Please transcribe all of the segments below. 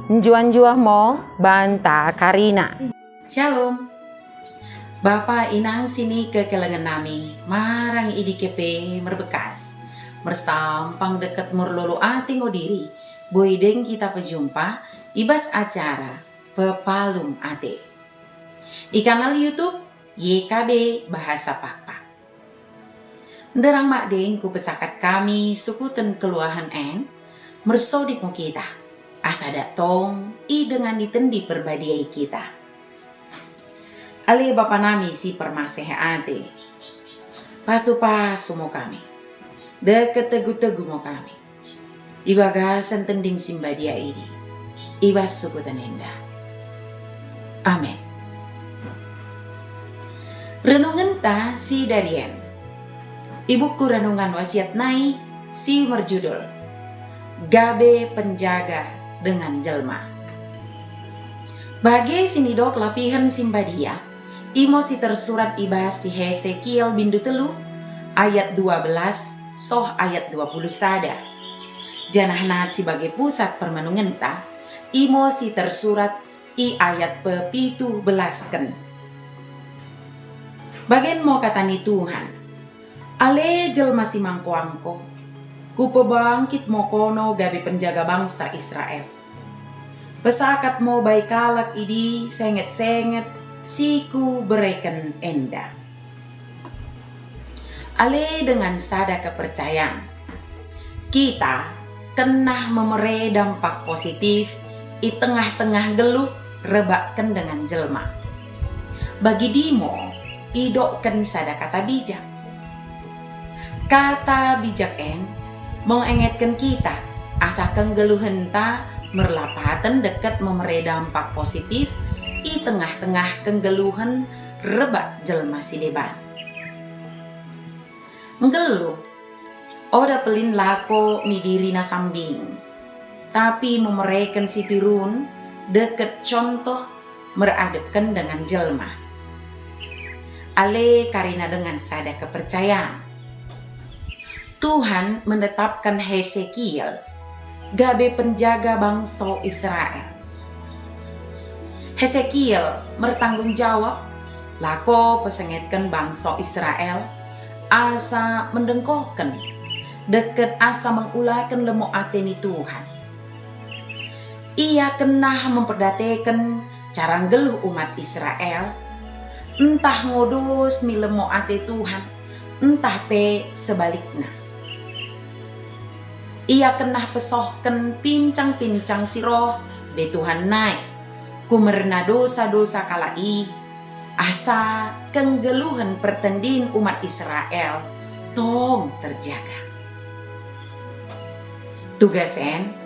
Njuan-juah mo banta Karina. Shalom. Bapa inang sini ke kelengan nami, marang idi kepe merbekas. Mersampang dekat merlolo ating diri, boydeng kita pejumpa, ibas acara Pepalum Ate. Di kanal YouTube YKB Bahasa Pakpak. Nderang mak deng ku pesakat kami sukutan keluahan en, mersodik mo kita. Asa datong i dengan ditendi perbadiai kita. Ale bapa nami si permasehe ate. Pasu-pasu mo kami. Deket tegu-tegu mo kami. Ibagasan tending simbadia ini. Ibas sukutan enda. Amin. Renungan ta si Darien. Ibuku renungan wasiat nai si merjudul Gabe Penjaga dengan Jelma. Bagai sinidok lapihan simbadia, imo si tersurat ibas si Hesekiel bindu telu, ayat 12, soh ayat 20 sada. Janah naat sebagai pusat permenungan ta, imo si tersurat i ayat pepitu belasken. Bagian mo katani Tuhan, ale jelma si mangko-angko, ku pebangkit mo kono gabe penjaga bangsa Israel. Pesakat mo baik kalak idi senget-senget siku bereken enda. Ale dengan sada kepercayaan, kita kena memere dampak positif i tengah-tengah geluh rebakken dengan jelma. Bagi dimo, idokken sada kata bijak. Kata bijak en mengengetkan kita asakan geluhen ta merlapatan dekat memere dampak positif i tengah-tengah kenggeluhan rebak jelma sileban. Nggeluh oda pelin lako midirina sambing, tapi memereken si tirun deket contoh meradepkan dengan jelma. Ale karina dengan sada kepercayaan, Tuhan menetapkan Hesekiel gabe penjaga bangsa Israel. Hesekiel bertanggung jawab lako pesengetkan bangsa Israel asa mendengkohkan deket asa mengulakan lemo ateni Tuhan. Ia kena memperdatekan cara geluh umat Israel, entah ngodos mi lemo ate Tuhan, entah pe sebaliknya. Ia kena pesohken pincang-pincang siroh betuhan naik kumerna dosa-dosa kalai asa kenggeluhan pertendin umat Israel tong terjaga. Tugasen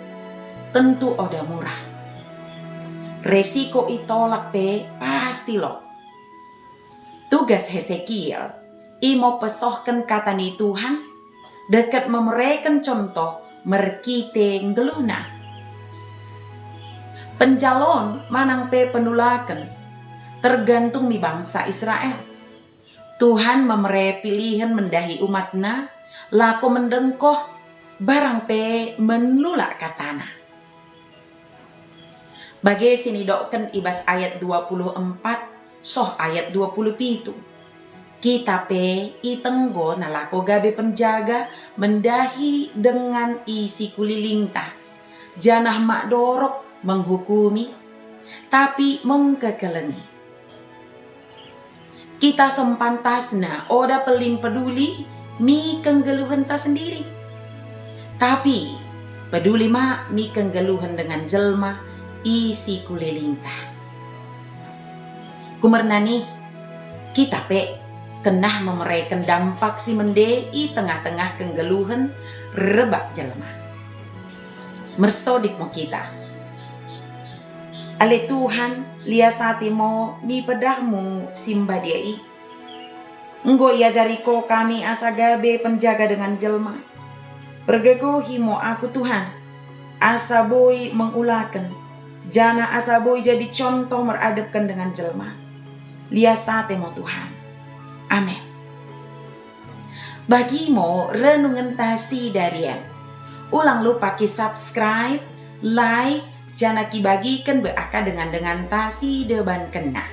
tentu oda murah, resiko itolak pe pasti lo. Tugas Hesekiel imo pesohken katani Tuhan dekat memereken contoh merkite ngeluna. Penjalon manang pe penulaken tergantung mi bangsa Israel. Tuhan memere pilihan mendahi umatna lako mendengkoh barang pe menulak katana. Bagai sinidokkan ibas ayat 24 soh ayat 27. Kita pe itenggo nalako gabe penjaga mendahi dengan isi kulilingta. Janah mak dorok menghukumi, tapi mengkekelengi. Kita sempantasna oda pelin peduli mi kenggeluhan ta sendiri. Tapi peduli mak mi kenggeluhan dengan jelma isi kulilingta. Kumernani kita pe kenah memereken dampak si mende i tengah-tengah kenggeluhan rebak jelma. Mersodik mo kita. Ale Tuhan liasati mo mi pedahmu simba diai. Enggo ia jariko kami asa gabe penjaga dengan jelma. Pergegohi mo aku Tuhan. Asa boy mengulakan. Jana asa boy jadi contoh meradepkan dengan jelma. Liasati mo Tuhan. Amin. Bagimo renungan tasi darian. Ulang lupa ki subscribe, like, jana ki bagikan beaka dengan tasi deban kena.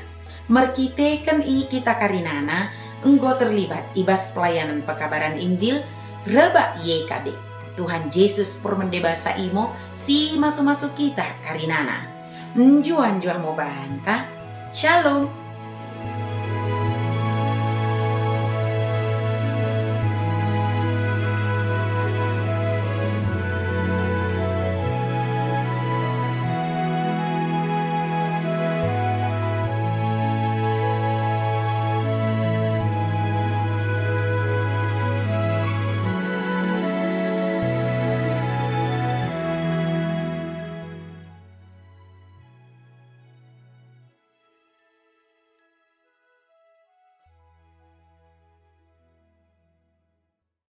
Merkite i kita karinana, enggo terlibat ibas pelayanan pekabaran Injil, reba YKB. Tuhan Yesus purmendebasa imo, si masuk-masuk kita karinana. Njuan-juan mau bantah. Shalom.